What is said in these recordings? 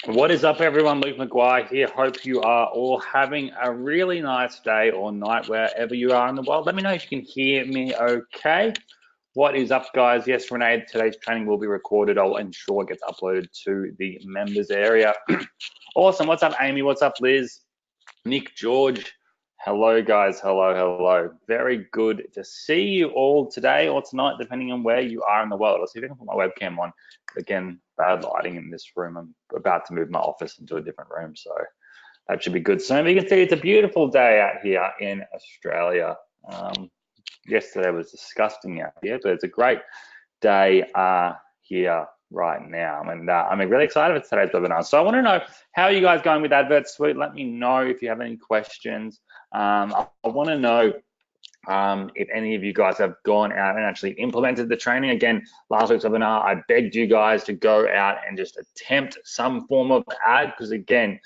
What is up, everyone? Luke McGuire here. Hope you are all having a really nice day or night wherever you are in the world. Let me know if you can hear me okay. What is up, guys? Yes, Renee, today's training will be recorded. I'll ensure it gets uploaded to the members area. Awesome. What's up, Amy? What's up, Liz? Nick, George. Hello, guys. Hello. Very good to see you all today or tonight, depending on where you are in the world. I'll see if I can put my webcam on. Again, bad lighting in this room. I'm about to move my office into a different room, so that should be good soon. But you can see it's a beautiful day out here in Australia. Yesterday was disgusting out here, but it's a great day here right now. And I'm really excited for today's webinar. So I want to know, how are you guys going with Advertsuite? Let me know if you have any questions. I want to know if any of you guys have gone out and actually implemented the training. Again, last week's webinar, I begged you guys to go out and just attempt some form of ad, because again,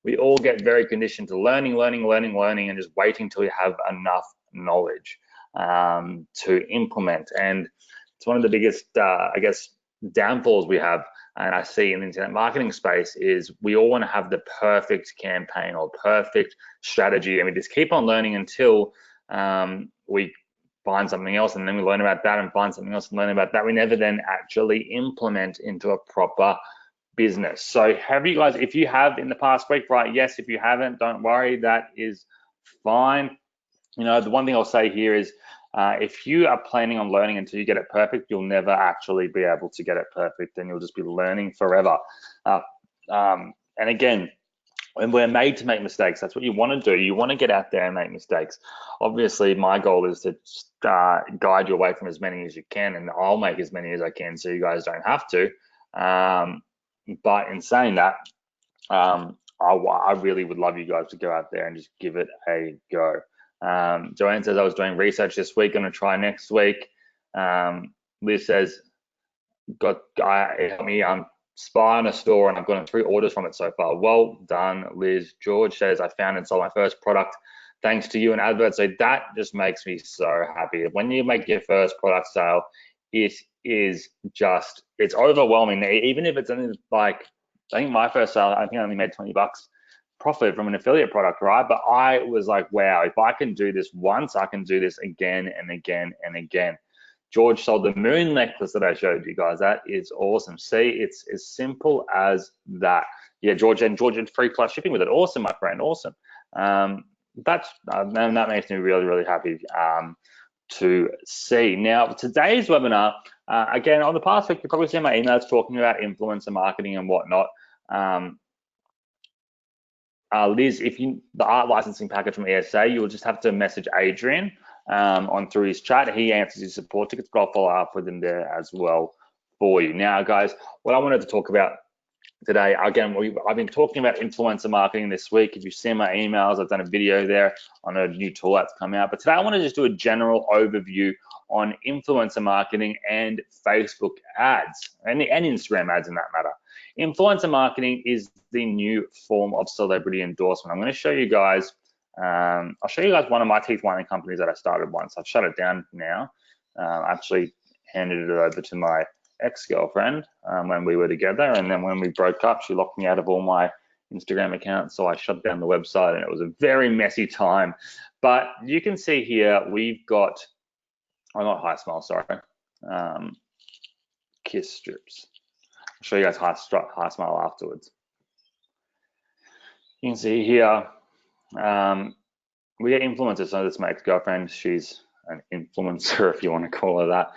we all get very conditioned to learning, and just waiting till we have enough knowledge to implement. And it's one of the biggest, I guess, downfalls we have, and I see in the internet marketing space, is we all want to have the perfect campaign or perfect strategy, and we just keep on learning until we find something else, and then we learn about that and find something else and learn about that. We never then actually implement into a proper business. So have you guys, if you have in the past week, right? Yes. If you haven't, don't worry, that is fine. You know, the one thing I'll say here is, if you are planning on learning until you get it perfect, you'll never actually be able to get it perfect, and you'll just be learning forever. And again, when we're made to make mistakes, that's what you want to do. You want to get out there and make mistakes. Obviously, my goal is to guide you away from as many as you can, and I'll make as many as I can so you guys don't have to. But in saying that, I really would love you guys to go out there and just give it a go. Joanne says, I was doing research this week, gonna try next week. Liz says, I'm spy on a store and I've gotten 3 orders from it so far. Well done, Liz. George says, I found and sold my first product thanks to you and Advert. So that just makes me so happy. When you make your first product sale, it is just, it's overwhelming. Even if it's only like, I think my first sale, I think I only made 20 bucks profit from an affiliate product, right? But I was like, wow, if I can do this once, I can do this again and again and again. George sold the moon necklace that I showed you guys. That is awesome. See, it's as simple as that. Yeah, George had free plus shipping with it. Awesome, my friend, awesome. That makes me really happy to see. Now, today's webinar, again, on the past week, you probably see my emails talking about influencer marketing and whatnot. Liz, if you the art licensing package from ESA, you will just have to message Adrian on through his chat. He answers his support tickets, but I'll follow up with him there as well for you. Now, guys, what I wanted to talk about today, again, I've been talking about influencer marketing this week. If you've seen my emails, I've done a video there on a new tool that's come out. But today I want to just do a general overview on influencer marketing and Facebook ads and Instagram ads in that matter. Influencer marketing is the new form of celebrity endorsement. I'm going to show you guys, I'll show you guys one of my teeth whitening companies that I started once. I've shut it down now. I actually handed it over to my ex-girlfriend when we were together, and then when we broke up, she locked me out of all my Instagram accounts, so I shut down the website, and it was a very messy time. But you can see here, we've got, oh, not High Smile, sorry, Kiss strips. I'll show you guys High Smile afterwards. You can see here, we get influencers. So this is my ex-girlfriend. She's an influencer, if you want to call her that.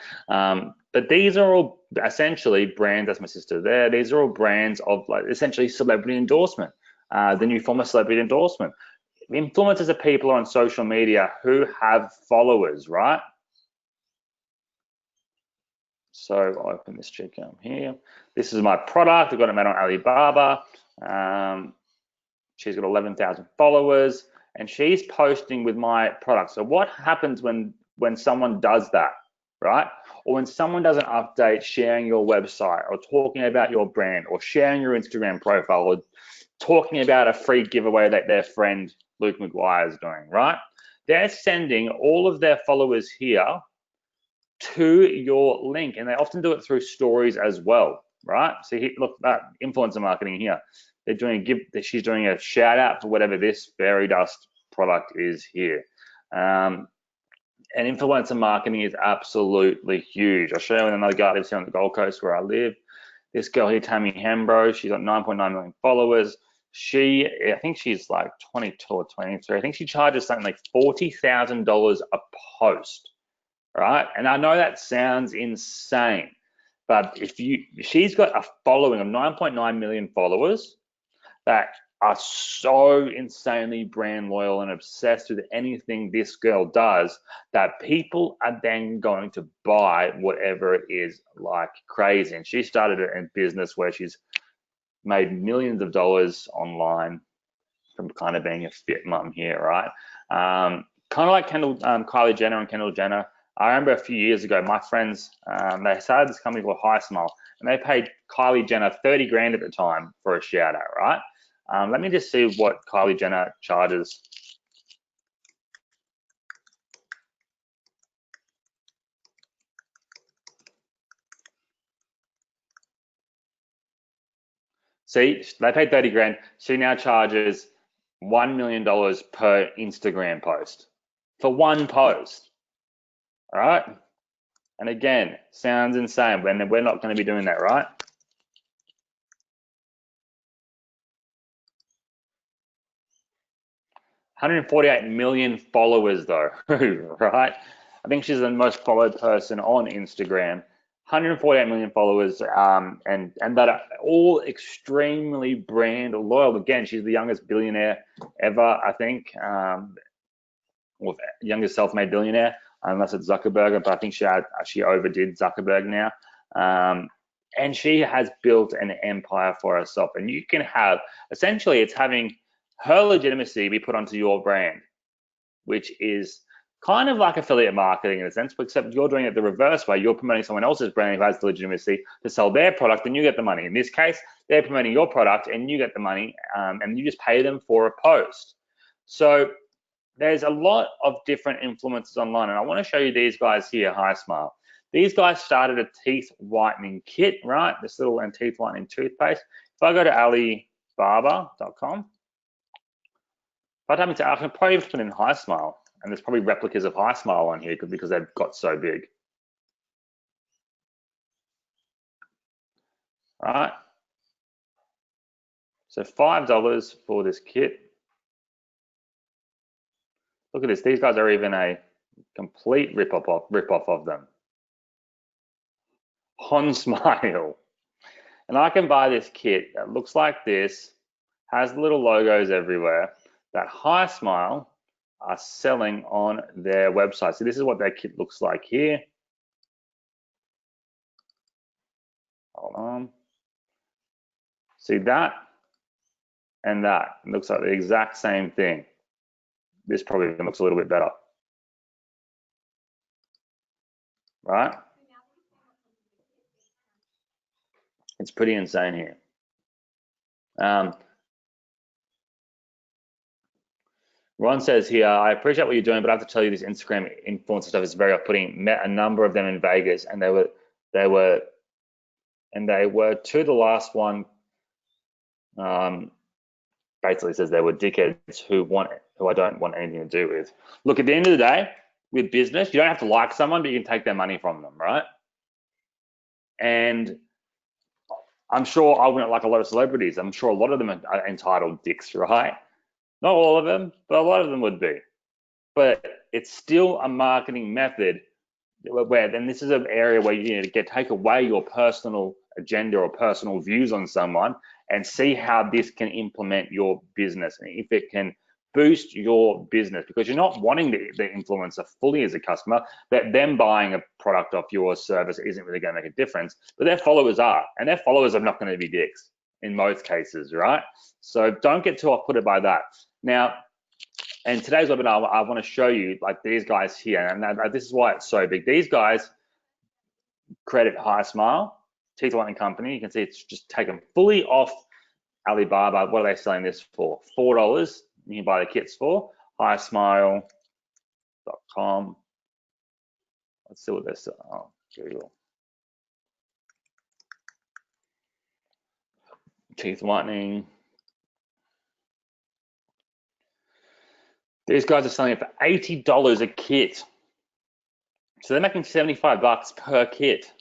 But these are all essentially brands. That's my sister there. These are all brands of like essentially celebrity endorsement. The new form of celebrity endorsement. Influencers are people on social media who have followers, right? So I'll open this check out here. This is my product. I've got it made on Alibaba. She's got 11,000 followers, and she's posting with my product. So what happens when someone does that, right? Or when someone does an update sharing your website or talking about your brand or sharing your Instagram profile or talking about a free giveaway that their friend Luke McGuire is doing, right? They're sending all of their followers here to your link, and they often do it through stories as well, right? See, look, that influencer marketing here. They're doing she's doing a shout out for whatever this fairy dust product is here. And influencer marketing is absolutely huge. I'll show you another guy lives here on the Gold Coast where I live. This girl here, Tammy Hembro, she's got 9.9 million followers. I think she's like 22 or 23. I think she charges something like $40,000 a post, right? And I know that sounds insane, but she's got a following of 9.9 million followers that are so insanely brand loyal and obsessed with anything this girl does that people are then going to buy whatever it is like crazy. And she started a business where she's made millions of dollars online from kind of being a fit mum here, right? Kind of like Kylie Jenner and Kendall Jenner. I remember a few years ago, my friends, they started this company called High Smile, and they paid Kylie Jenner 30 grand at the time for a shout out, right? Let me just see what Kylie Jenner charges. See, they paid 30 grand. She now charges $1 million per Instagram post for one post, all right? And again, sounds insane, but we're not going to be doing that, right? $148 million followers though, right? I think she's the most followed person on Instagram. 148 million followers, and that are all extremely brand loyal. Again, she's the youngest billionaire ever, I think, or youngest self-made billionaire, unless it's Zuckerberg, but I think she overdid Zuckerberg now. And she has built an empire for herself. And you can have, essentially, it's having her legitimacy be put onto your brand, which is kind of like affiliate marketing in a sense, except you're doing it the reverse way. You're promoting someone else's brand who has the legitimacy to sell their product, and you get the money. In this case, they're promoting your product and you get the money, and you just pay them for a post. So there's a lot of different influencers online, and I want to show you these guys here, High Smile. These guys started a teeth whitening kit, right? This little teeth whitening toothpaste. If I go to Alibaba.com, I can probably just put in High Smile, and there's probably replicas of High Smile on here because they've got so big. All right. So $5 for this kit. Look at this. These guys are even a complete rip-off of them. On Smile. And I can buy this kit that looks like this, has little logos everywhere, that High Smile are selling on their website. So this is what their kit looks like here. Hold on. See that and that. It looks like the exact same thing. This probably looks a little bit better. Right? It's pretty insane here. Ron says here, I appreciate what you're doing, but I have to tell you this Instagram influencer stuff is very off-putting. Met a number of them in Vegas, and they were to the last one. Basically says they were dickheads who I don't want anything to do with. Look, at the end of the day, with business, you don't have to like someone, but you can take their money from them, right? And I'm sure I wouldn't like a lot of celebrities. I'm sure a lot of them are entitled dicks, right? Not all of them, but a lot of them would be. But it's still a marketing method where, and this is an area where you need to take away your personal agenda or personal views on someone and see how this can implement your business and if it can boost your business, because you're not wanting the influencer fully as a customer, that them buying a product off your service isn't really going to make a difference, but their followers are, and their followers are not going to be dicks in most cases, right? So don't get too off-put by that. Now, and today's webinar, I want to show you like these guys here, and this is why it's so big. These guys created High Smile, teeth whitening company. You can see it's just taken fully off Alibaba. What are they selling this for? $4. You can buy the kits for highsmile.com. Let's see what they're selling. Oh, Google. teeth whitening. These guys are selling it for $80 a kit. So they're making 75 bucks per kit.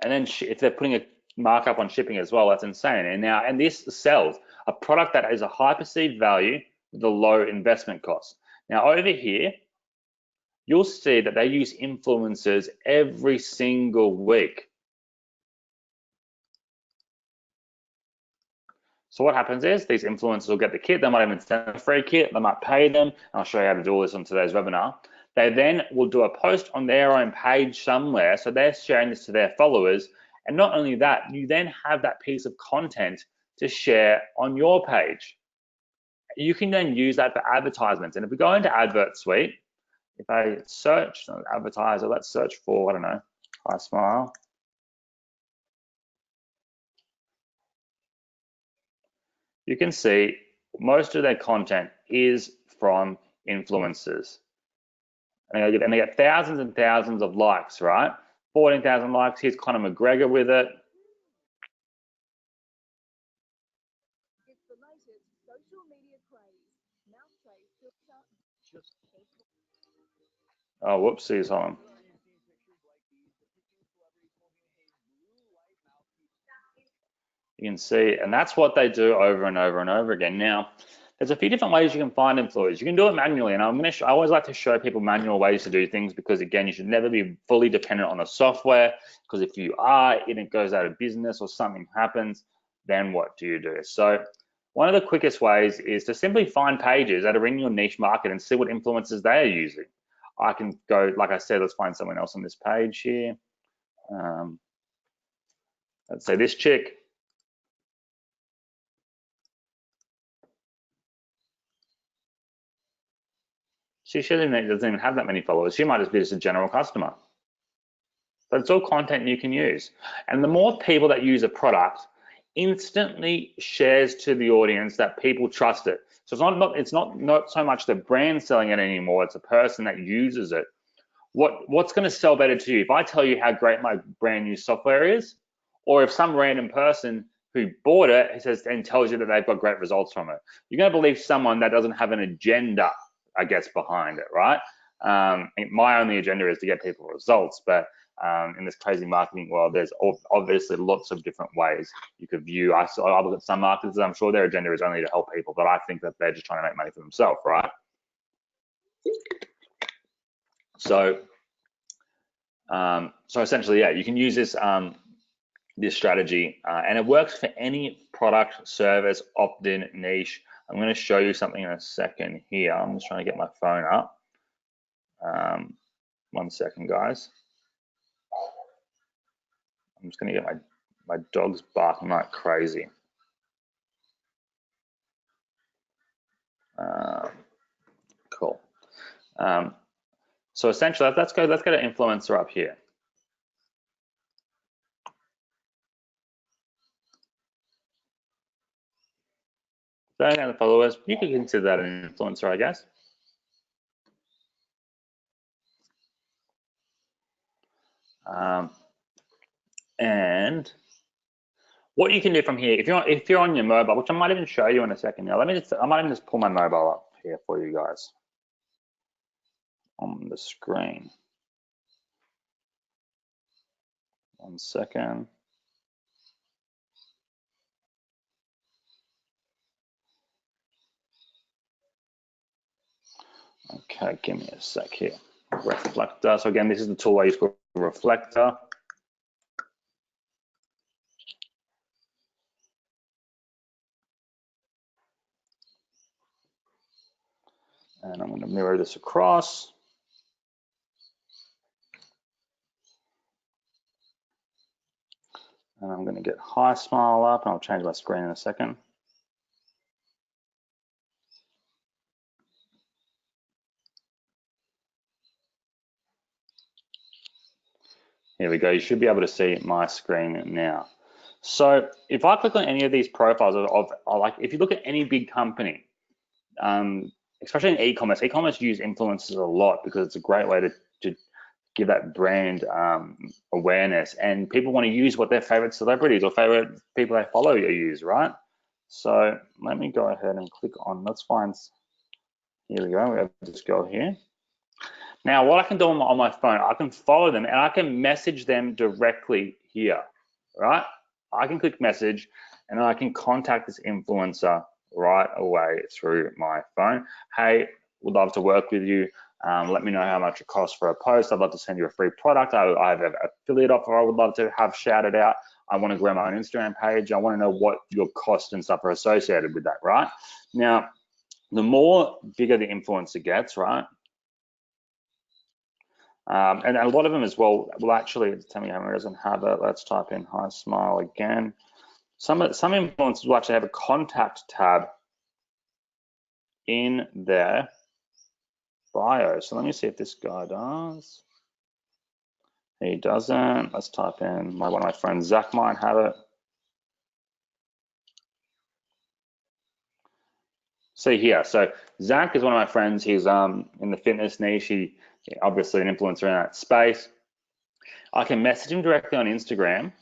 And then if they're putting a markup on shipping as well, that's insane. And this sells a product that has a high perceived value with a low investment cost. Now over here, you'll see that they use influencers every single week. So what happens is these influencers will get the kit, they might even send a free kit, they might pay them, and I'll show you how to do all this on today's webinar. They then will do a post on their own page somewhere, so they're sharing this to their followers, and not only that, you then have that piece of content to share on your page. You can then use that for advertisements, and if we go into Advertsuite, if I search advertiser, let's search for, I don't know, Hi Smile. You can see most of their content is from influencers. And they get thousands and thousands of likes, right? 14,000 likes, here's Conor McGregor with it. Oh, whoopsies on. You can see, and that's what they do over and over and over again. Now, there's a few different ways you can find influencers. You can do it manually, and I always like to show people manual ways to do things because, again, you should never be fully dependent on the software, because if you are and it goes out of business or something happens, then what do you do? So one of the quickest ways is to simply find pages that are in your niche market and see what influencers they are using. I can go, like I said, let's find someone else on this page here. Let's say this chick. She doesn't even have that many followers. She might just be just a general customer. But it's all content you can use. And the more people that use a product instantly shares to the audience that people trust it. So it's not so much the brand selling it anymore, it's a person that uses it. What's going to sell better to you? If I tell you how great my brand new software is, or if some random person who bought it says and tells you that they've got great results from it, you're going to believe someone that doesn't have an agenda, I guess, behind it, right? My only agenda is to get people results, but in this crazy marketing world, there's obviously lots of different ways you could view. I look at some marketers, I'm sure their agenda is only to help people, but I think that they're just trying to make money for themselves, right? So essentially, yeah, you can use this this strategy, and it works for any product, service, opt-in, niche. I'm going to show you something in a second here. I'm just trying to get my phone up. 1 second, guys. I'm just going to get my dog's barking like crazy. Cool. So essentially, let's go to influencer up here. So, the followers, you could consider that an influencer, I guess. And what you can do from here, if you're on your mobile, which I might even show you in a second now. I might even just pull my mobile up here for you guys on the screen. 1 second. Okay, give me a sec here. Reflector. So again, this is the tool I use called Reflector. And I'm going to mirror this across. And I'm going to get Hi Smile up, and I'll change my screen in a second. Here we go. You should be able to see my screen now. So if I click on any of these profiles like, if you look at any big company, especially in e-commerce use influencers a lot because it's a great way to give that brand awareness, and people want to use what their favorite celebrities or favorite people they follow use, right? So let me go ahead and click on, let's find, here we go, we have this girl here. Now what I can do on my phone, I can follow them and I can message them directly here, right? I can click message and I can contact this influencer right away through my phone. Hey, would love to work with you. Let me know how much it costs for a post. I'd love to send you a free product. I have an affiliate offer I would love to have shouted out. I want to grow my own Instagram page. I want to know what your costs and stuff are associated with that, right? Now, the more bigger the influencer gets, right? And a lot of them as well will actually tell me how many doesn't have it. Let's type in hi smile again. Some influencers will actually have a contact tab in their bio. So let me see if this guy does. He doesn't. Let's type in one of my friends, Zach might have it. See here, so Zach is one of my friends. He's in the fitness niche. He obviously an influencer in that space. I can message him directly on Instagram,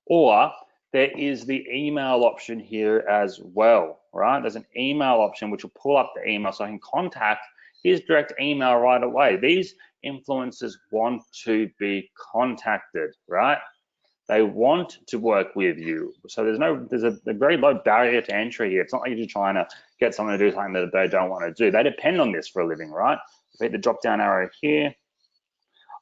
or there is the email option here as well, right? There's an email option which will pull up the email so I can contact his direct email right away. These influencers want to be contacted, right? They want to work with you. So there's a very low barrier to entry here. It's not like you're just trying to get someone to do something that they don't want to do. They depend on this for a living, right? If I hit the drop down arrow here,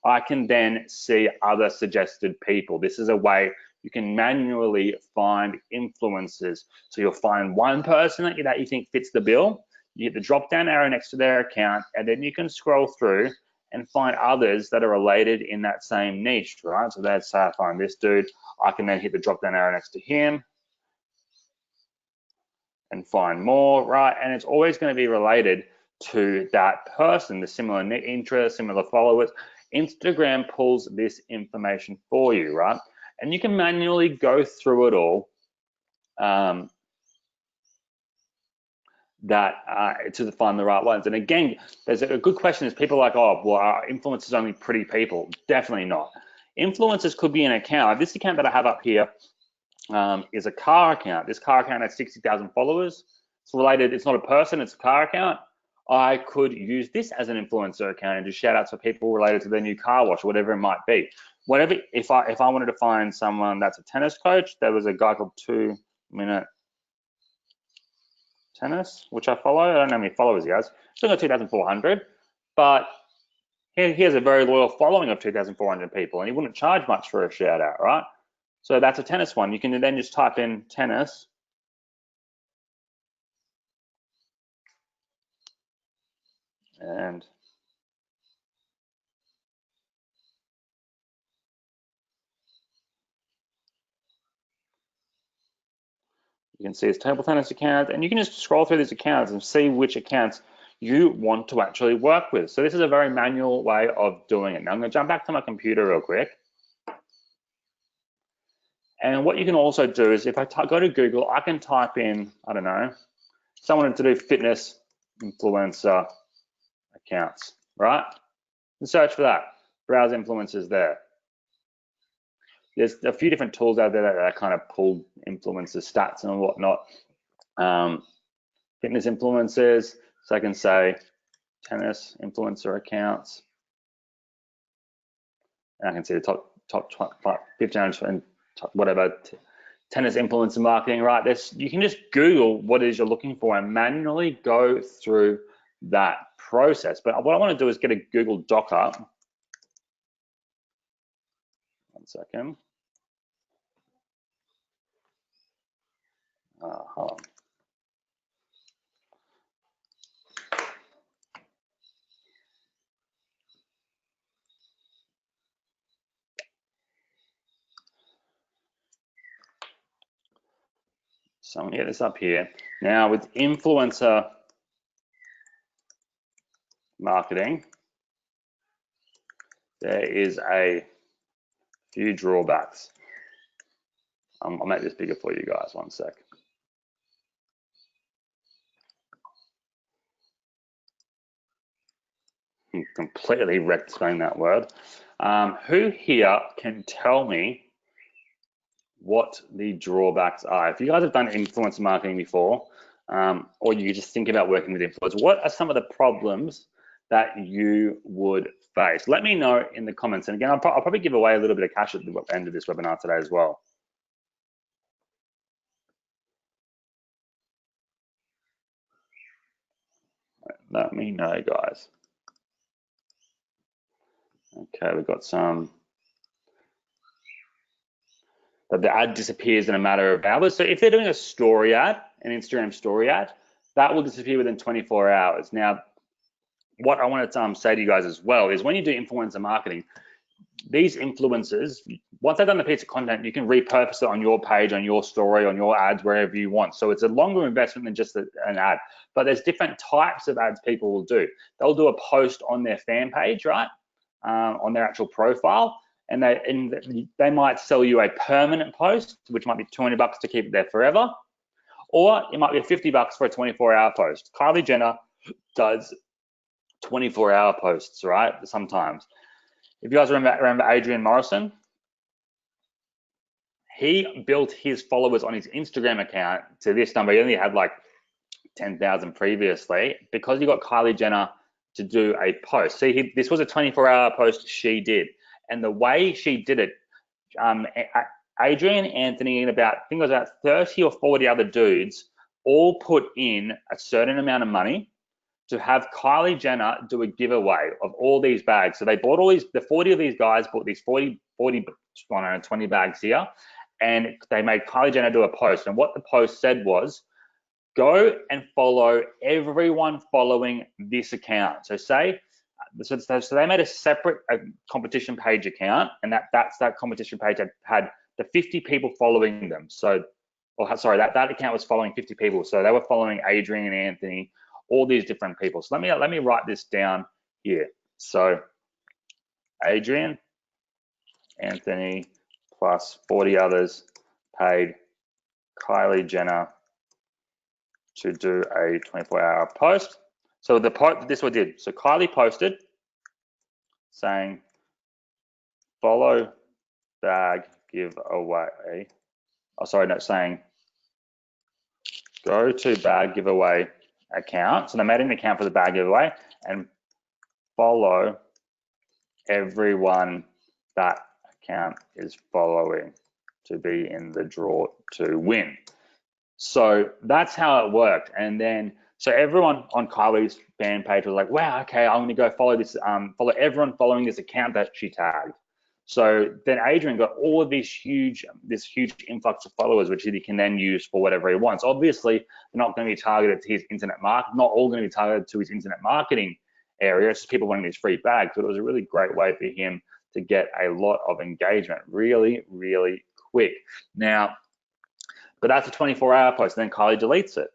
I can then see other suggested people. This is a way you can manually find influencers. So you'll find one person that you think fits the bill. You hit the drop down arrow next to their account, and then you can scroll through and find others that are related in that same niche, right? So let's say I find this dude. I can then hit the drop down arrow next to him and find more, right? And it's always going to be related to that person, the similar interests, similar followers. Instagram pulls this information for you, right? And you can manually go through it all to find the right ones. And again, there's a good question is people are like, oh, well, are influencers only pretty people? Definitely not. Influencers could be an account. This account that I have up here is a car account. This car account has 60,000 followers. It's related, it's not a person, it's a car account. I could use this as an influencer account and just shout out to people related to their new car wash, whatever it might be. Whatever, if I wanted to find someone that's a tennis coach, there was a guy called 2 Minute Tennis, which I follow. I don't know how many followers he has. He's only got 2,400, but he has a very loyal following of 2,400 people, and he wouldn't charge much for a shout out, right? So that's a tennis one. You can then just type in tennis. And you can see his table tennis account, and you can just scroll through these accounts and see which accounts you want to actually work with. So this is a very manual way of doing it. Now I'm going to jump back to my computer real quick. And what you can also do is if I go to Google, I can type in, I don't know, someone to do fitness influencer accounts, right? And search for that, browse influencers there. There's a few different tools out there that kind of pull influencer stats and whatnot. Fitness influencers, so I can say tennis influencer accounts, and I can see the top 15 and whatever tennis influencer marketing, right? You can just Google what it is you're looking for and manually go through that process. But what I want to do is get a Google Doc up. 1 second. Hold on. So I'm going to get this up here. Now with influencer marketing, there is a few drawbacks. I'll make this bigger for you guys, 1 sec. Completely wrecked saying that word. Who here can tell me what the drawbacks are. If you guys have done influencer marketing before, or you just think about working with influencers, what are some of the problems that you would face? Let me know in the comments. And again, I'll probably give away a little bit of cash at the end of this webinar today as well. Let me know, guys. Okay, we've got some. That the ad disappears in a matter of hours. So if they're doing a story ad, an Instagram story ad, that will disappear within 24 hours. Now, what I want to say to you guys as well is when you do influencer marketing, these influencers, once they've done the piece of content, you can repurpose it on your page, on your story, on your ads, wherever you want. So it's a longer investment than just an ad. But there's different types of ads people will do. They'll do a post on their fan page, right? On their actual profile. And they might sell you a permanent post, which might be $20 to keep it there forever. Or it might be $50 for a 24-hour post. Kylie Jenner does 24-hour posts, right? Sometimes. If you guys remember Adrian Morrison, he built his followers on his Instagram account to this number. He only had like 10,000 previously because he got Kylie Jenner to do a post. See, this was a 24-hour post she did. And the way she did it, Adrian, Anthony, and I think it was about 30 or 40 other dudes all put in a certain amount of money to have Kylie Jenner do a giveaway of all these bags. So they bought the 40 of these guys bought these 20 bags here, and they made Kylie Jenner do a post. And what the post said was, go and follow everyone following this account. So so they made a separate competition page account, and that competition page had the 50 people following them. So, that account was following 50 people. So they were following Adrian and Anthony, all these different people. So let me write this down here. So Adrian, Anthony, plus 40 others paid Kylie Jenner to do a 24-hour post. So this what did. So Kylie posted saying, follow bag giveaway. Saying go to bag giveaway account. So they made an account for the bag giveaway and follow everyone that account is following to be in the draw to win. So that's how it worked. And then, so everyone on Kylie's fan page was like, wow, okay, I'm gonna go follow this, follow everyone following this account that she tagged. So then Adrian got all of this huge influx of followers, which he can then use for whatever he wants. Obviously, they're not going to be targeted to his internet market, not all going to be targeted to his internet marketing area. It's just people wanting these free bags. But it was a really great way for him to get a lot of engagement really, really quick. Now, but that's a 24-hour post, and then Kylie deletes it.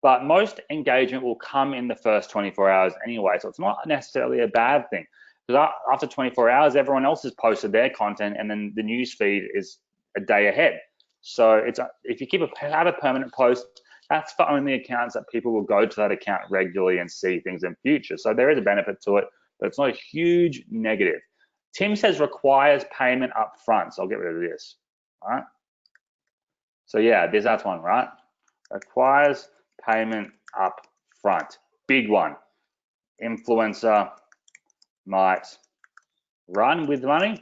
But most engagement will come in the first 24 hours anyway, so it's not necessarily a bad thing. Because after 24 hours, everyone else has posted their content, and then the news feed is a day ahead. So if you have a permanent post, that's for only accounts that people will go to that account regularly and see things in future. So there is a benefit to it, but it's not a huge negative. Tim says requires payment up front, so I'll get rid of this. All right. So yeah, there's that one, right? Requires payment up front. Big one. Influencer might run with money.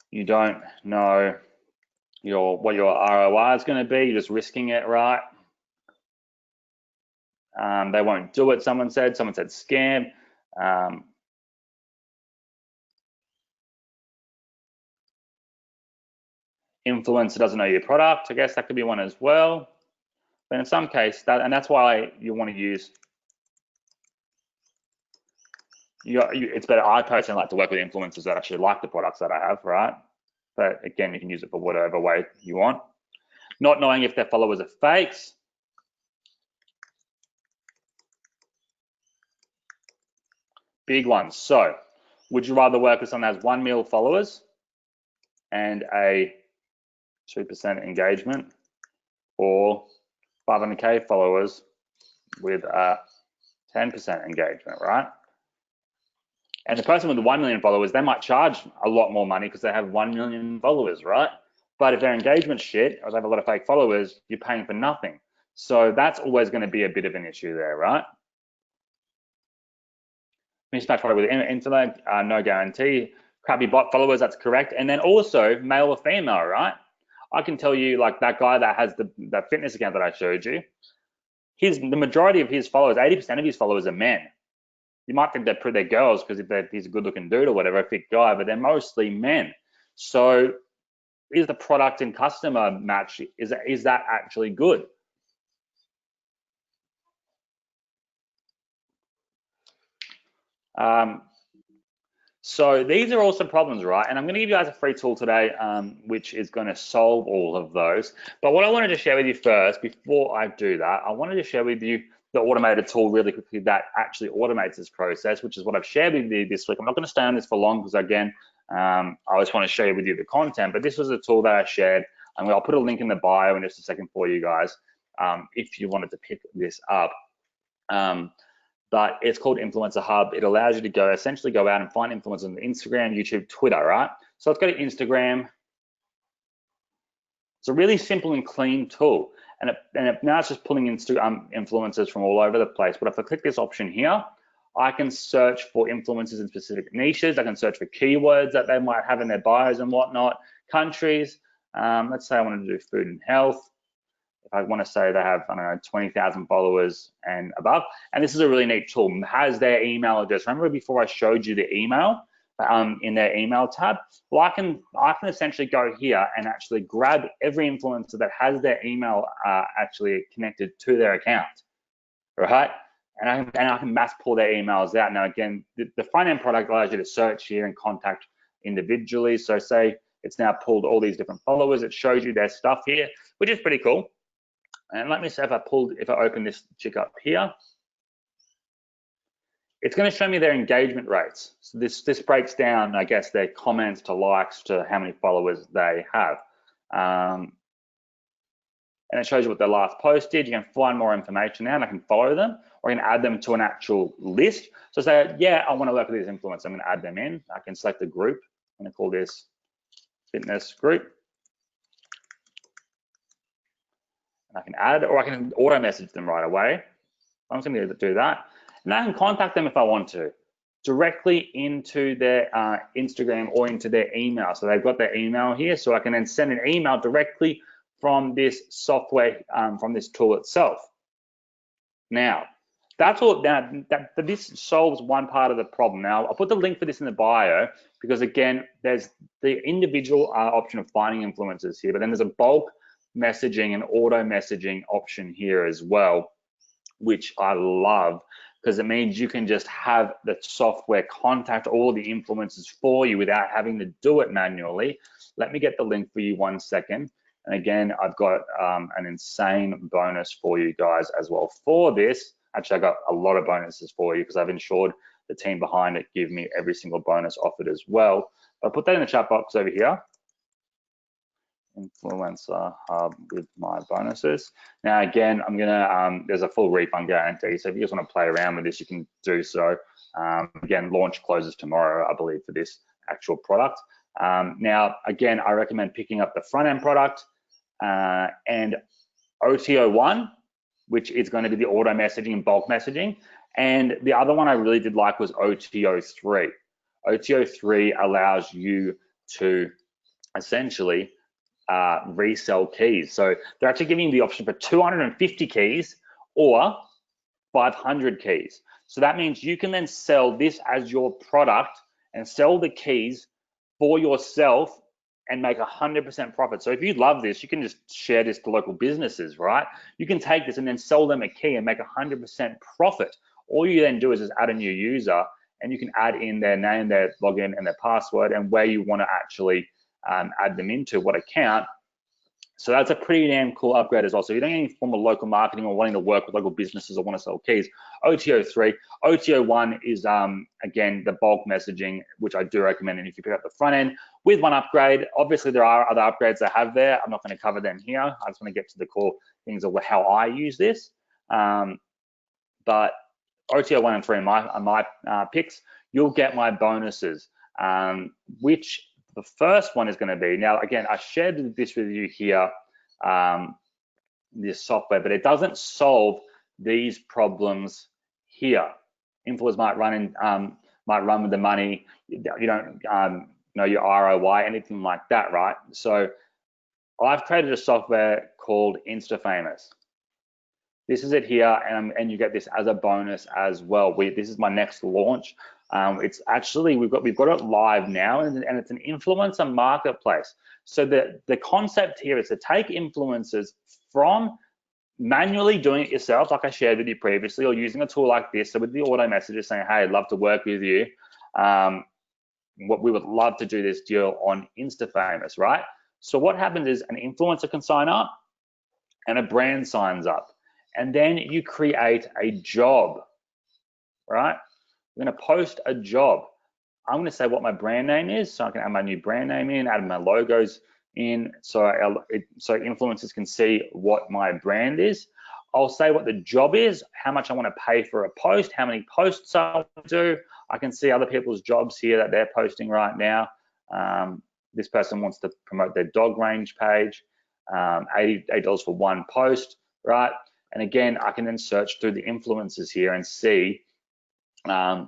You don't know what your ROI is going to be. You're just risking it, right? They won't do it. Someone said scam. Influencer doesn't know your product. I guess that could be one as well. But in some case, that's why you want to use. It's better. I personally like to work with influencers that actually like the products that I have, right? But again, you can use it for whatever way you want. Not knowing if their followers are fakes. Big ones. So, would you rather work with someone that has 1 million followers and a 2% engagement, or 500K followers with a 10% engagement, right? And the person with the 1 million followers, they might charge a lot more money because they have 1 million followers, right? But if their engagement's shit or they have a lot of fake followers, you're paying for nothing. So that's always going to be a bit of an issue there, right? Mismatch product with internet, no guarantee. Crappy bot followers, that's correct. And then also male or female, right? I can tell you, like that guy that has that fitness account that I showed you, the majority of his followers, 80% of his followers are men. You might think they're girls because he's a good-looking dude or whatever, a fit guy, but they're mostly men. So is the product and customer match, is that actually good? So these are also problems, right? And I'm going to give you guys a free tool today, which is going to solve all of those. But what I wanted to share with you first, before I do that, I wanted to share with you the automated tool really quickly that actually automates this process, which is what I've shared with you this week. I'm not going to stay on this for long because, again, I just want to share with you the content. But this was a tool that I shared, and I'll put a link in the bio in just a second for you guys if you wanted to pick this up. But it's called Influencer Hub. It allows you to essentially go out and find influencers on Instagram, YouTube, Twitter, right? So let's go to Instagram. It's a really simple and clean tool. And now it's just pulling influencers from all over the place. But if I click this option here, I can search for influencers in specific niches. I can search for keywords that they might have in their bios and whatnot, countries. Let's say I want to do food and health. If I want to say they have, I don't know, 20,000 followers and above. And this is a really neat tool. It has their email address. Remember before I showed you the email in their email tab? Well, I can essentially go here and actually grab every influencer that has their email actually connected to their account, right? And I can mass pull their emails out. Now, again, the front end product allows you to search here and contact individually. So say it's now pulled all these different followers. It shows you their stuff here, which is pretty cool. And let me say if I open this chick up here, it's going to show me their engagement rates. So this breaks down, I guess, their comments to likes to how many followers they have. And it shows you what their last post did. You can find more information now and I can follow them, or I can add them to an actual list. So say, yeah, I want to work with these influencers. I'm going to add them in. I can select a group. I'm going to call this fitness group. I can add, or I can auto message them right away. I'm just going to do that. And I can contact them if I want to, directly into their Instagram or into their email. So they've got their email here, so I can then send an email directly from this software, from this tool itself. Now, that's all. Now, this solves one part of the problem. Now, I'll put the link for this in the bio because, again, there's the individual option of finding influencers here, but then there's a bulk messaging and auto messaging option here as well, which I love because it means you can just have the software contact all the influencers for you without having to do it manually. Let me get the link for you 1 second. And again, I've got an insane bonus for you guys as well for this. Actually, I got a lot of bonuses for you because I've ensured the team behind it give me every single bonus offered as well. I'll put that in the chat box over here. Influencer Hub with my bonuses. Now, again, I'm gonna, there's a full refund guarantee. So if you just want to play around with this, you can do so. Again, launch closes tomorrow, I believe, for this actual product. Now, again, I recommend picking up the front end product and OTO1, which is going to be the auto messaging and bulk messaging. And the other one I really did like was OTO3. OTO3 allows you to essentially resell keys. So they're actually giving you the option for 250 keys or 500 keys. So that means you can then sell this as your product and sell the keys for yourself and make 100% profit. So if you love this, you can just share this to local businesses, right? You can take this and then sell them a key and make 100% profit. All you then do is just add a new user and you can add in their name, their login and their password and where you want to actually add them into, what account. So that's a pretty damn cool upgrade as well. So if you don't get any form of local marketing or wanting to work with local businesses or want to sell keys, OTO3. OTO1 is, again, the bulk messaging, which I do recommend. And if you pick up the front end with one upgrade, obviously there are other upgrades I have there. I'm not going to cover them here. I just want to get to the core things of how I use this. But OTO1 and 3 are my picks. you'll get my bonuses, which the first one is going to be, now again, I shared this with you here, this software, but it doesn't solve these problems here. Influencers might run with the money. You don't know your ROI, anything like that, right? So I've created a software called INSTAFAMOUS. This is it here, and you get this as a bonus as well. This is my next launch. It's actually, we've got it live now, and it's an influencer marketplace. So the concept here is to take influencers from manually doing it yourself, like I shared with you previously, or using a tool like this. So with the auto messages saying, hey, I'd love to work with you. What we would love to do this deal on INSTAFAMOUS, right? So what happens is an influencer can sign up and a brand signs up, and then you create a job, right? We're going to post a job. I'm going to say what my brand name is, so I can add my new brand name in, add my logos in, so influencers can see what my brand is. I'll say what the job is, how much I want to pay for a post, how many posts I want to do. I can see other people's jobs here that they're posting right now. This person wants to promote their dog range page, $88 for one post, right? And again, I can then search through the influencers here and see how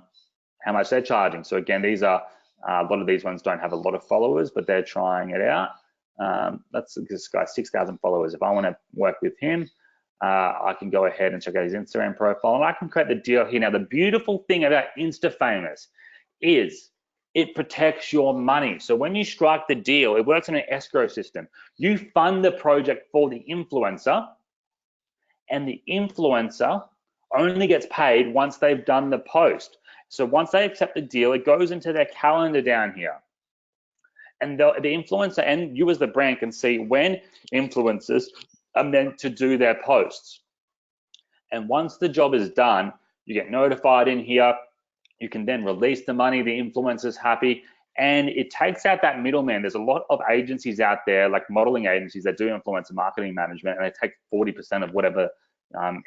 much they're charging. So again, these are a lot of these ones don't have a lot of followers, but they're trying it out. That's this guy, 6,000 followers. If I want to work with him, I can go ahead and check out his Instagram profile, and I can create the deal here. Now, the beautiful thing about INSTAFAMOUS is it protects your money. So when you strike the deal, it works in an escrow system. You fund the project for the influencer, and the influencer only gets paid once they've done the post. So once they accept the deal, it goes into their calendar down here. And the influencer and you as the brand can see when influencers are meant to do their posts. And once the job is done, you get notified in here. You can then release the money, the influencer's happy, and it takes out that middleman. There's a lot of agencies out there, like modeling agencies, that do influencer marketing management, and they take 40% of whatever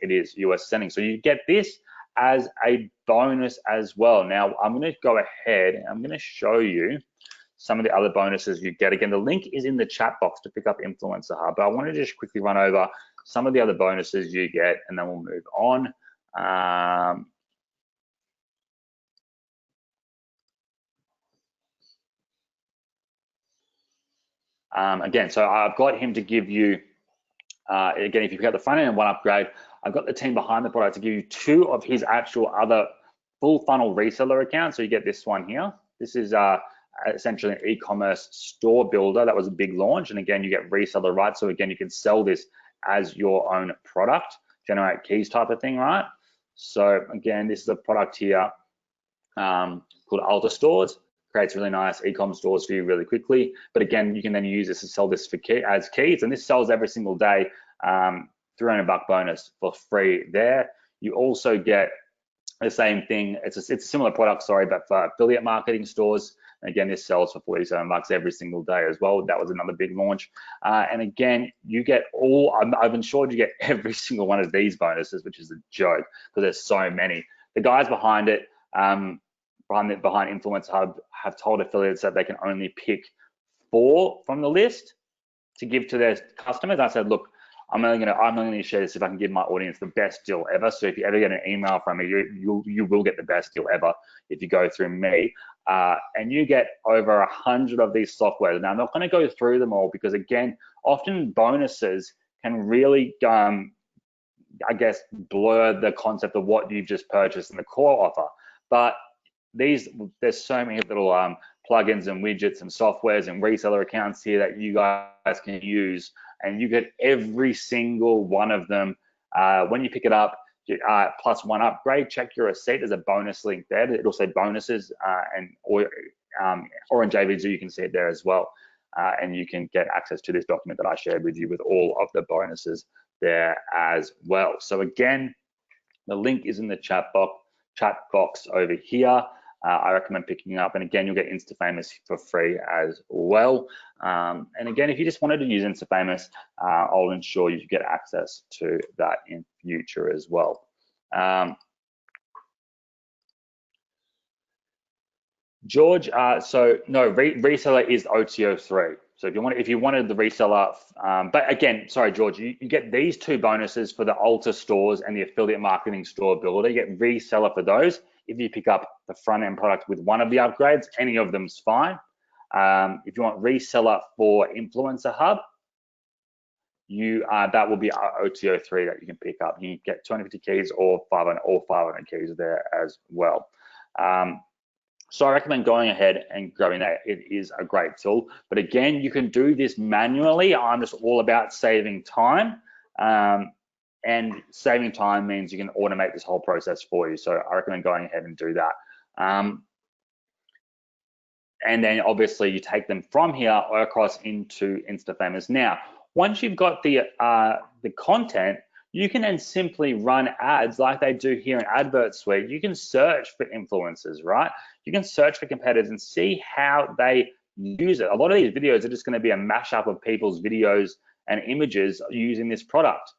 it is you are sending. So you get this as a bonus as well. Now, I'm going to go ahead and I'm going to show you some of the other bonuses you get. Again, the link is in the chat box to pick up Influencer Hub, but I want to just quickly run over some of the other bonuses you get, and then we'll move on. Again, so I've got him to give you, again, if you pick up the front end and one upgrade, I've got the team behind the product to give you 2 of his actual other full funnel reseller accounts. So you get this one here. This is essentially an e-commerce store builder. That was a big launch. And again, you get reseller rights. So again, you can sell this as your own product, generate keys type of thing, right? So again, this is a product here called Alta Stores. Creates really nice e-com stores for you really quickly. But again, you can then use this to sell this for as keys, and this sells every single day. $300 bonus for free there. You also get the same thing. It's a similar product, sorry, but for affiliate marketing stores. Again, this sells for $47 every single day as well. That was another big launch. And again, you get all, I've ensured you get every single one of these bonuses, which is a joke because there's so many. The guys behind it, behind Influencer Hub, have told affiliates that they can only pick 4 from the list to give to their customers. I said, look, I'm only going to share this if I can give my audience the best deal ever. So if you ever get an email from me, you will get the best deal ever if you go through me. And you get over 100 of these softwares. Now, I'm not going to go through them all because, again, often bonuses can really, I guess, blur the concept of what you've just purchased in the core offer. But there's so many little plugins and widgets and softwares and reseller accounts here that you guys can use, and you get every single one of them when you pick it up. Plus 1 upgrade, check your receipt. There's a bonus link there. It'll say bonuses, or in JVZoo you can see it there as well, and you can get access to this document that I shared with you with all of the bonuses there as well. So again, the link is in the chat box over here. I recommend picking up, and again, you'll get INSTAFAMOUS for free as well. And again, if you just wanted to use INSTAFAMOUS, I'll ensure you get access to that in future as well. George, so no, reseller is OTO3. So if you wanted the reseller, but again, sorry, George, you get these two bonuses for the Alta stores and the affiliate marketing store builder. You get reseller for those. If you pick up the front end product with one of the upgrades, any of them's fine. If you want reseller for Influencer Hub, that will be OTO3 that you can pick up. You get 250 keys or 500 keys there as well. So I recommend going ahead and growing that. It is a great tool. But again, you can do this manually. I'm just all about saving time. And saving time means you can automate this whole process for you. So I recommend going ahead and do that. And then obviously you take them from here across into INSTAFAMOUS. Now, once you've got the content, you can then simply run ads like they do here in Advertsuite. You can search for influencers, right? You can search for competitors and see how they use it. A lot of these videos are just going to be a mashup of people's videos and images using this product.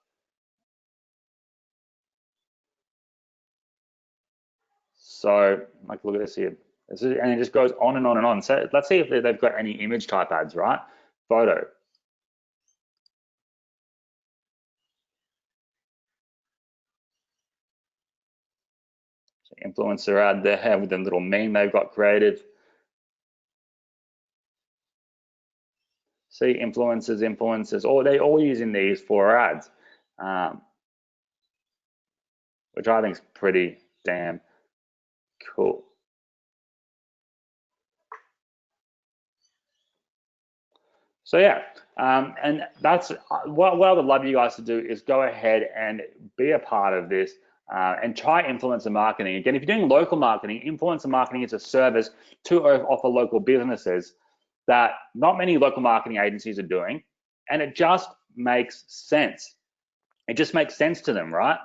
So, like, look at this here. And it just goes on and on and on. So let's see if they've got any image type ads, right? Photo. So influencer ad there with the little meme they've got created. See, influencers, or they all using these for ads, which I think is pretty damn cool. So yeah, and that's what I would love you guys to do is go ahead and be a part of this and try influencer marketing. Again, if you're doing local marketing, influencer marketing is a service to offer local businesses that not many local marketing agencies are doing, and it just makes sense. It just makes sense to them, right?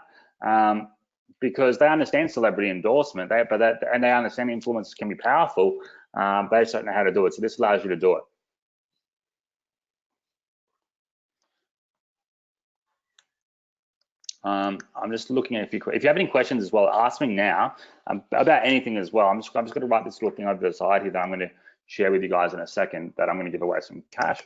Because they understand celebrity endorsement, and they understand influencers can be powerful, but they just don't know how to do it. So this allows you to do it. I'm just looking at if you have any questions as well, ask me now about anything as well. I'm just going to write this little thing over the side here that I'm going to share with you guys in a second, that I'm going to give away some cash.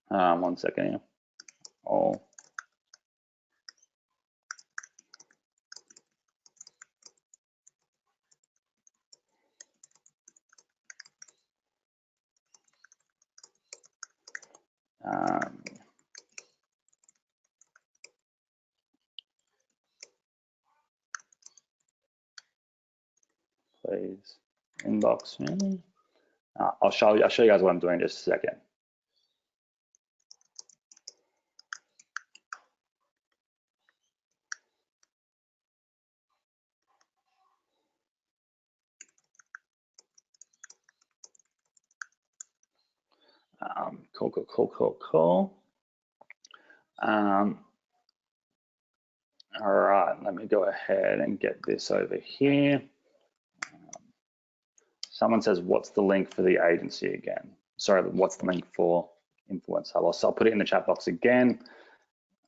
One second here. Oh. Please inbox me. I'll show you guys what I'm doing in just a second. Cool. All right, let me go ahead and get this over here. Someone says, what's the link for the agency again? Sorry, but what's the link for Influence Hub? So I'll put it in the chat box again.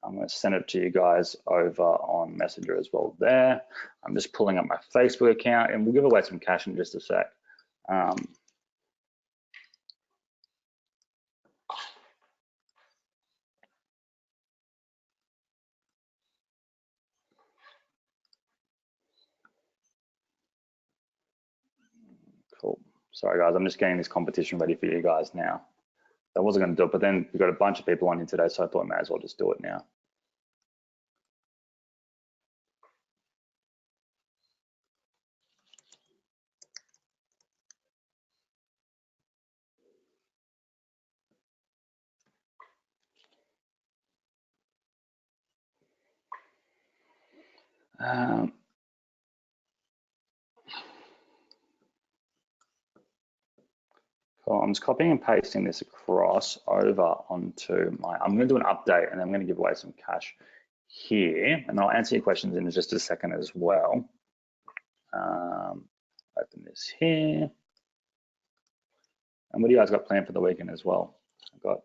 I'm going to send it to you guys over on Messenger as well there. I'm just pulling up my Facebook account, and we'll give away some cash in just a sec. Cool. Sorry, guys. I'm just getting this competition ready for you guys now. I wasn't going to do it, but then we've got a bunch of people on here today, so I thought I may as well just do it now. Cool. I'm just copying and pasting this across over onto my, I'm going to do an update and I'm going to give away some cash here, and I'll answer your questions in just a second as well. Open this here. And what do you guys got planned for the weekend as well? I've got,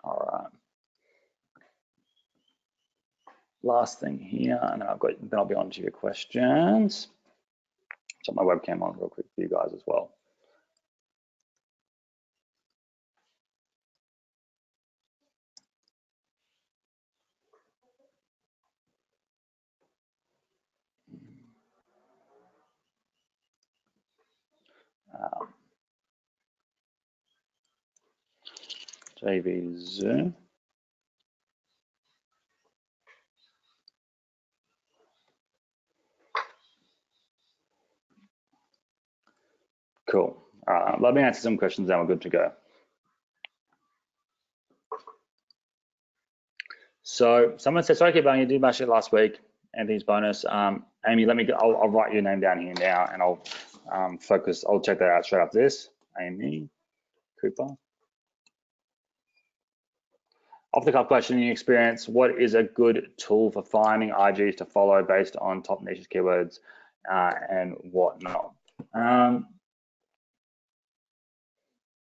all right. Last thing here, and then I'll be on to your questions. Turn my webcam on real quick for you guys as well. JV Zoom. Cool. Let me answer some questions, then we're good to go. So someone said, sorry, Keep, you did my shit last week. Anthony's bonus. Amy, let me go. I'll write your name down here now, and I'll focus. I'll check that out straight after this. Amy Cooper. Off the cuff question, in your experience, what is a good tool for finding IGs to follow based on top niches, keywords, and whatnot?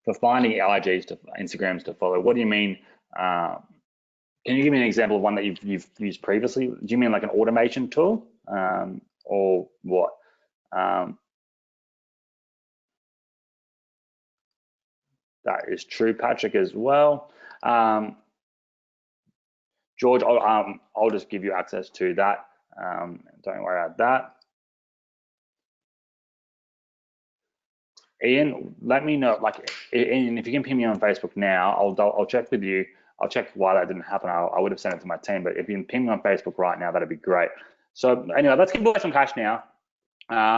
For finding IGs to Instagrams to follow, what do you mean? Can you give me an example of one that you've used previously? Do you mean like an automation tool, or what? That is true, Patrick, as well. George, I'll just give you access to that. Don't worry about that. Ian, let me know. Like, Ian, if you can ping me on Facebook now, I'll check with you. I'll check why that didn't happen. I would have sent it to my team, but if you can ping me on Facebook right now, that'd be great. So anyway, let's give away some cash now.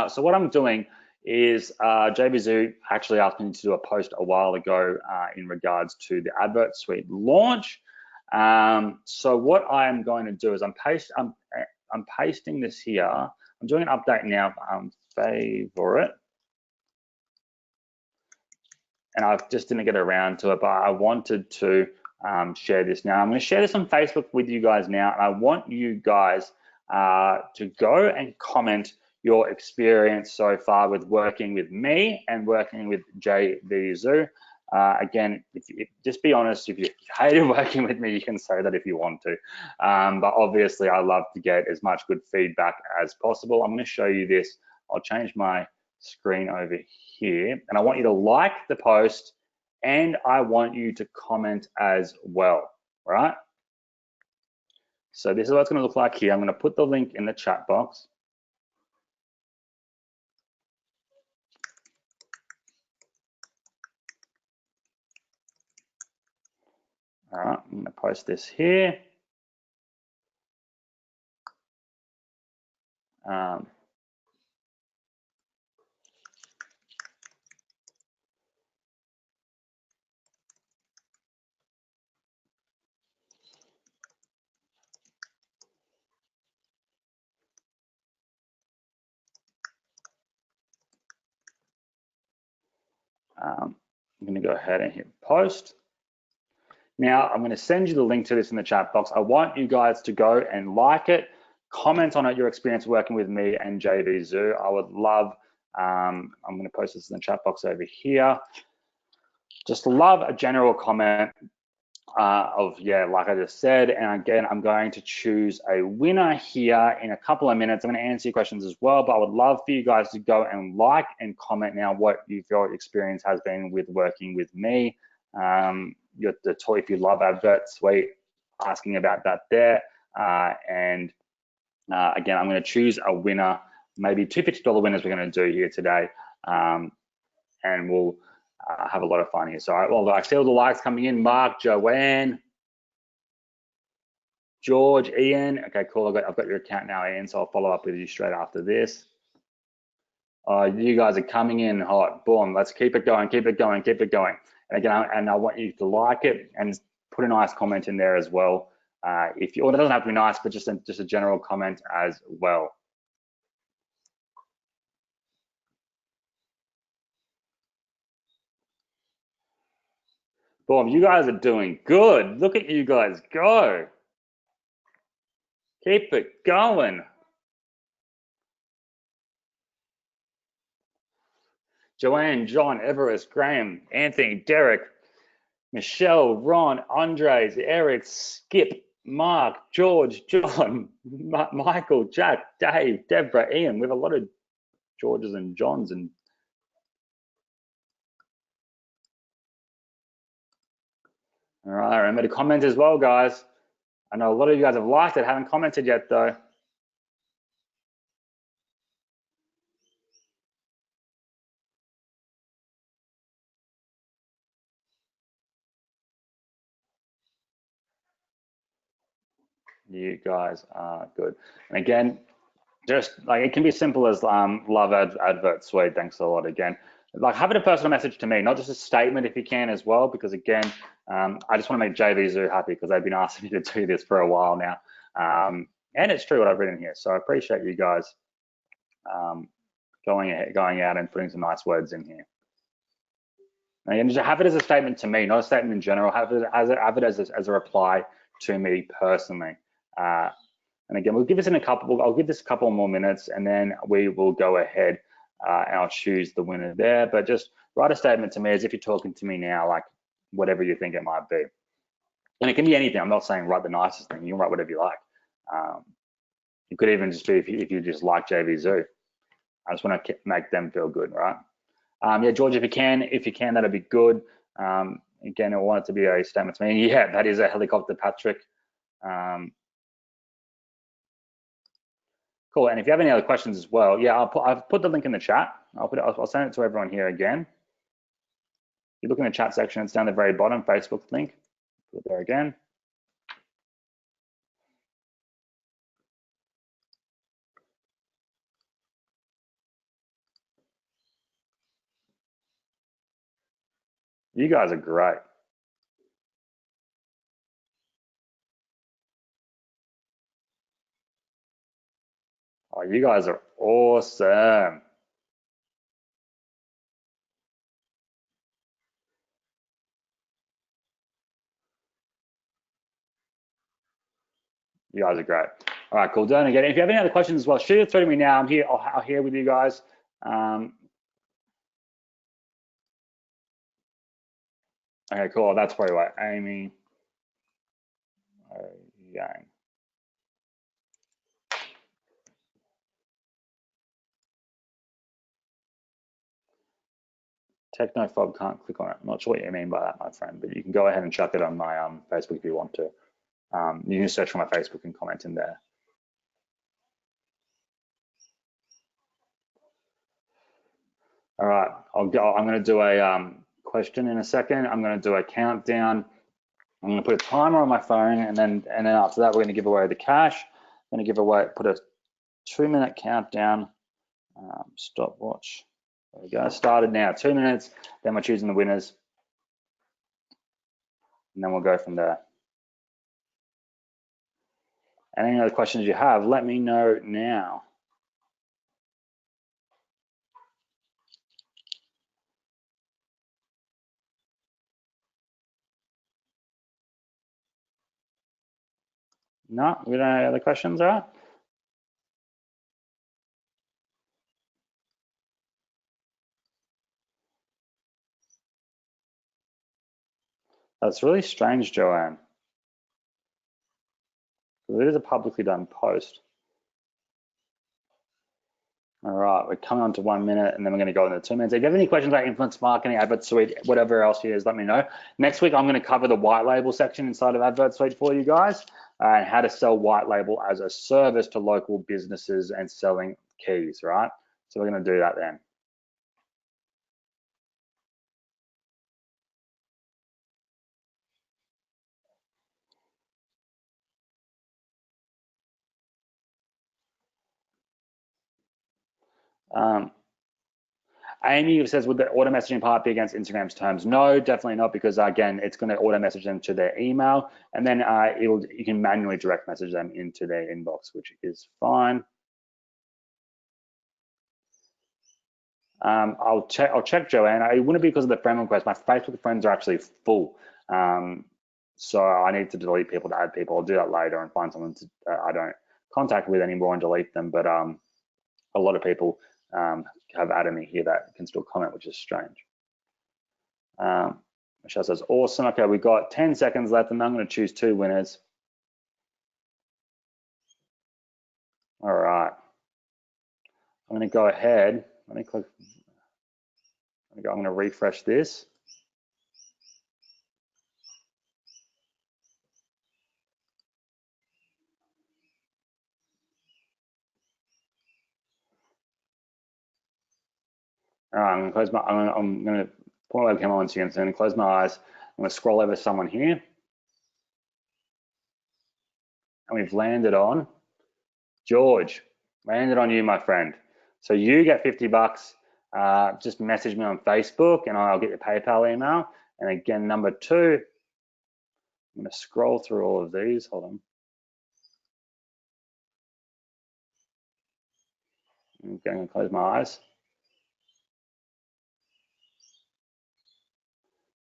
So what I'm doing is JBZoo actually asked me to do a post a while ago in regards to the Advertsuite launch. So what I am going to do is I'm pasting this here. I'm doing an update now. Favorite. And I just didn't get around to it, but I wanted to share this now. I'm going to share this on Facebook with you guys now, and I want you guys to go and comment your experience so far with working with me and working with JVZoo. Again, just be honest. If you hated working with me, you can say that if you want to. But obviously, I love to get as much good feedback as possible. I'm going to show you this. I'll change my screen over here, and I want you to like the post, and I want you to comment as well, right? So this is what it's going to look like here. I'm going to put the link in the chat box. All right, I'm going to post this here. I'm going to go ahead and hit post. Now I'm going to send you the link to this in the chat box. I want you guys to go and like it, comment on it, your experience working with me and JVZoo. I would love, I'm going to post this in the chat box over here. Just love a general comment of, yeah, like I just said. And again, I'm going to choose a winner here in a couple of minutes. I'm going to answer your questions as well, but I would love for you guys to go and like and comment now what your experience has been with working with me. The toy, if you love Advertsuite, asking about that there. Again, I'm going to choose a winner, maybe two $50 winners we're going to do here today, and we'll have a lot of fun here. So, well, I see all the likes coming in. Mark, Joanne, George, Ian. Okay, cool. I've got your account now, Ian. So I'll follow up with you straight after this. You guys are coming in hot. Boom. Let's keep it going. Keep it going. Keep it going. And again, I want you to like it and put a nice comment in there as well. If you, or it doesn't have to be nice, but just a general comment as well. Boom, you guys are doing good. Look at you guys go. Keep it going. Joanne, John, Everest, Graham, Anthony, Derek, Michelle, Ron, Andres, Eric, Skip, Mark, George, John, Michael, Jack, Dave, Deborah, Ian. We have a lot of Georges and Johns. And all right, remember to comment as well, guys. I know a lot of you guys have liked it, haven't commented yet though. You guys are good. And again, just like it can be simple as love Advertsuite. Thanks a lot again. Like have it a personal message to me, not just a statement if you can as well, because again, I just want to make JVZoo happy because they've been asking me to do this for a while now. And it's true what I've written here. So I appreciate you guys going out and putting some nice words in here. And just have it as a statement to me, not a statement in general. Have it as a reply to me personally. And again, we'll give this I'll give this a couple more minutes and then we will go ahead and I'll choose the winner there. But just write a statement to me as if you're talking to me now, like whatever you think it might be. And it can be anything. I'm not saying write the nicest thing. You can write whatever you like. It could even just be if you just like JVZoo. I just want to make them feel good, right? Yeah, George, if you can, that'd be good. Again, I want it to be a statement to me. Yeah, that is a helicopter, Patrick. Cool. And if you have any other questions as well, yeah, I've put the link in the chat. I'll send it to everyone here again. You look in the chat section, it's down the very bottom, Facebook link. Put it there again. You guys are great. Oh, you guys are awesome. You guys are great. All right, cool. Done again. If you have any other questions as well, shoot it through to me now. I'm here. I'll here with you guys. Okay, cool. That's probably why. Amy. Yang. Technophob can't click on it. I'm not sure what you mean by that, my friend, but you can go ahead and chuck it on my Facebook if you want to. You can search for my Facebook and comment in there. All right, I'm going to do a question in a second. I'm going to do a countdown. I'm going to put a timer on my phone, and then after that, we're going to give away the cash. I'm going to put a 2-minute countdown. Stopwatch. There we go. Started now. 2 minutes. Then we're choosing the winners, and then we'll go from there. And any other questions you have, let me know now. No, we don't have any other questions, all right? That's really strange, Joanne. It is a publicly done post. All right, we're coming on to 1 minute and then we're going to go into 2 minutes. If you have any questions about influence marketing, Advertsuite, whatever else it is, let me know. Next week, I'm going to cover the white label section inside of Advertsuite for you guys and how to sell white label as a service to local businesses and selling keys, right? So we're going to do that then. Amy says, would the auto messaging part be against Instagram's terms? No, definitely not, because again, it's going to auto message them to their email, and then you can manually direct message them into their inbox, which is fine. I'll check Joanne. It wouldn't be because of the friend request. My Facebook friends are actually full. So I need to delete people to add people. I'll do that later and find someone I don't contact with anymore and delete them. But a lot of people have added me here that can still comment, which is strange. Michelle says, awesome. Okay, we've got 10 seconds left, and I'm going to choose 2 winners. All right. I'm going to go ahead. Let me click. I'm going to refresh this. All right, I'm going to close my. I'm going to pull my webcam on once again. So I'm going to close my eyes. I'm going to scroll over to someone here, and we've landed on George. Landed on you, my friend. So you get 50 bucks. Just message me on Facebook, and I'll get your PayPal email. And again, number 2, I'm going to scroll through all of these. Hold on. I'm going to close my eyes.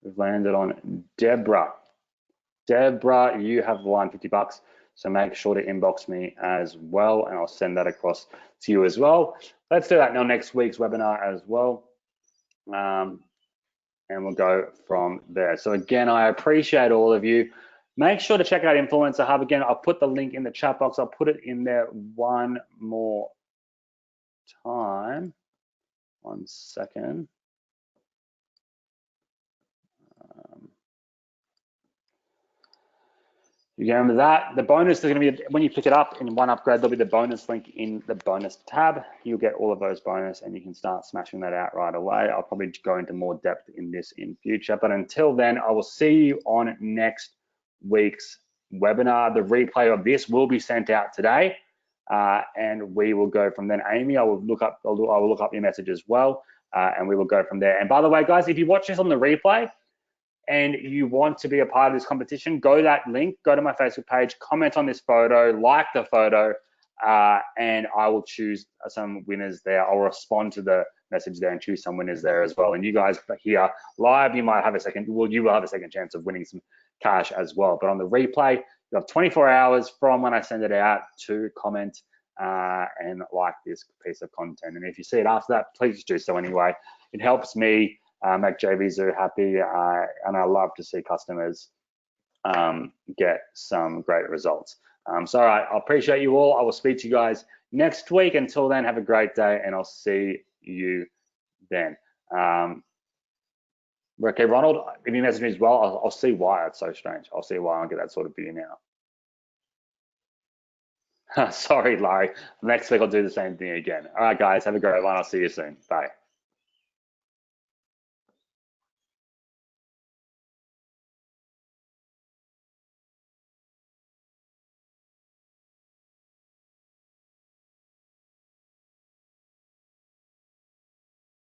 We've landed on Deborah. Deborah, you have won 50 bucks. So make sure to inbox me as well, and I'll send that across to you as well. Let's do that in our next week's webinar as well. And we'll go from there. So again, I appreciate all of you. Make sure to check out Influencer Hub. Again, I'll put the link in the chat box. I'll put it in there one more time. 1 second. You remember that. The bonus is going to be, when you pick it up in one upgrade, there'll be the bonus link in the bonus tab. You'll get all of those bonus and you can start smashing that out right away. I'll probably go into more depth in this in future. But until then, I will see you on next week's webinar. The replay of this will be sent out today. And we will go from then. Amy, I will look up your message as well. And we will go from there. And by the way, guys, if you watch this on the replay, and you want to be a part of this competition, go to that link, go to my Facebook page, comment on this photo, like the photo, and I will choose some winners there. I'll respond to the message there and choose some winners there as well. And you guys here live, you will have a second chance of winning some cash as well. But on the replay, you have 24 hours from when I send it out to comment and like this piece of content. And if you see it after that, please do so anyway. It helps me make JVZoo happy, and I love to see customers get some great results. So all right, I appreciate you all. I will speak to you guys next week. Until then, have a great day, and I'll see you then. Okay, Ronald, if you message me as well, I'll see why. It's so strange. I'll see why. I'll get that sort of video now. Sorry, Larry. Next week, I'll do the same thing again. All right, guys, have a great one. I'll see you soon. Bye.